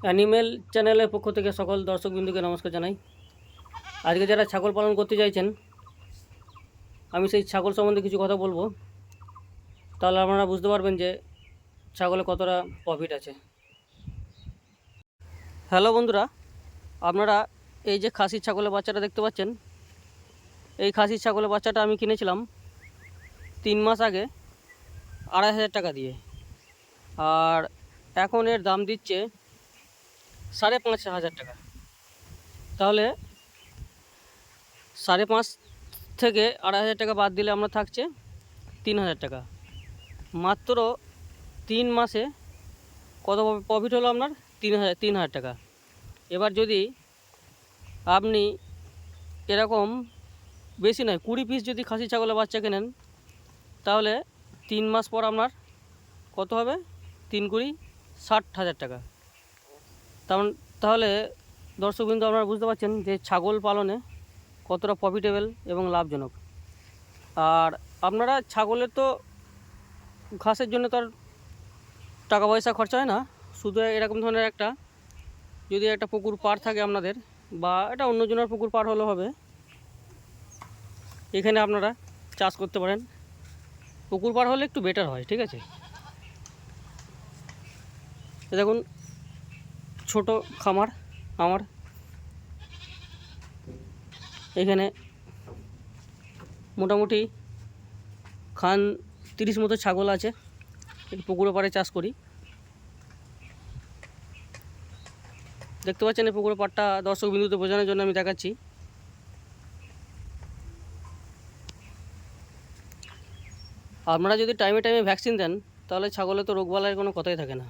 Animal চ্যানেলের পক্ষ থেকে সকল দর্শকবৃন্দুকে নমস্কার জানাই। আজকে যারা ছাগল পালন করতে চাইছেন, আমি সেই ছাগল সম্বন্ধে কিছু কথা বলবো, তাহলে আপনারা বুঝতে পারবেন যে ছাগলে কতটা প্রফিট আছে। হ্যালো বন্ধুরা, আপনারা এই যে খাসির ছাগলের বাচ্চাটা দেখতে পাচ্ছেন, এই খাসির ছাগলের বাচ্চাটা আমি কিনেছিলাম 3 মাস আগে 2,500 টাকা দিয়ে, আর এখন এর দাম দিচ্ছে 5,500 টাকা। তাহলে 5.5 থেকে 2,500 টাকা বাদ দিলে আমরা থাকছে 3,000 টাকা। মাত্র 3 মাসে কত প্রফিট হলো আপনার? 3,000 টাকা। এবার যদি আপনি এরকম বেশি নয় 20 পিস যদি খাসি ছাগলের বাচ্চা কেনেন, তাহলে 3 মাস পর আপনার কত হবে? 3 কুড়ি 60,000 টাকা। তাহলে দর্শকবৃন্দ আপনারা বুঝতে পারছেন যে ছাগল পালনে কতটা প্রফিটেবল এবং লাভজনক। আর আপনারা ছাগলের তো ঘাসের জন্য তো আর টাকা পয়সা খরচা হয় না, শুধু এরকম ধরনের যদি একটা পুকুর পাড় থাকে আপনাদের, বা এটা অন্যজনের পুকুর পাড় হলেও হবে, এখানে আপনারা চাষ করতে পারেন। পুকুর পাড় হলে একটু বেটার হয়, ঠিক আছে। দেখুন, ছোট খামার আমার, এখানে মোটামুটি 30 মতো ছাগল আছে। পুকুরের পাড়ে চাষ করি। দেখতে পাচ্ছেন এই পুকুরের পাড়টা দর্শক বিন্দুতে বোঝানোর জন্য আমি দেখাচ্ছি। আপনারা যদি টাইমে টাইমে ভ্যাকসিন দেন, তাহলে ছাগলে তো রোগবালাইয়ের কোনো কথাই থাকে না।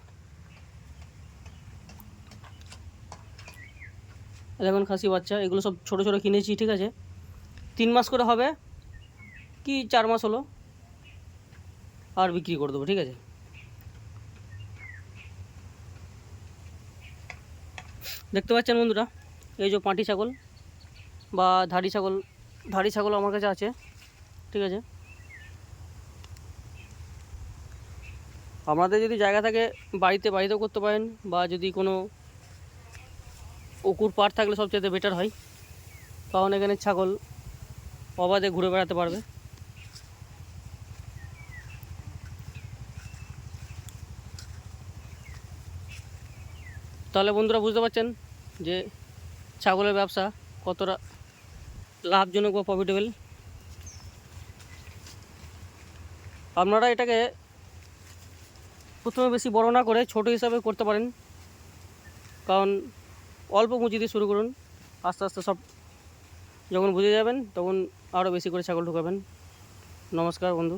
দেখুন খাসি বাচ্চা, এগুলো সব ছোটো ছোটো কিনেছি, ঠিক আছে। 3 মাস করে হবে কি 4 মাস হলো, আর বিক্রি করে দেবো, ঠিক আছে। দেখতে পাচ্ছেন বন্ধুরা, এই যে পাঁটি ছাগল বা ধাড়ি ছাগল আমার কাছে আছে, ঠিক আছে। আপনাদের যদি জায়গা থাকে বাড়িতেও করতে পারেন, বা যদি কোনো পুকুর পাড় থাকলে সবচেয়ে বেটার হয়, কারণ এখানে ছাগল অবাধে ঘুরে বেড়াতে পারবে। তাহলে বন্ধুরা বুঝতে পারছেন যে ছাগলের ব্যবসা কতটা লাভজনক বা প্রফিটেবল। আপনারা এটাকে প্রথমে বেশি বড় না করে ছোট হিসাবে করতে পারেন, কারণ অল্প পুঁজি দিয়ে শুরু করুন। আস্তে আস্তে সব যখন বুঝে যাবেন, তখন আরও বেশি করে ছাগল ঢুকাবেন। নমস্কার বন্ধু।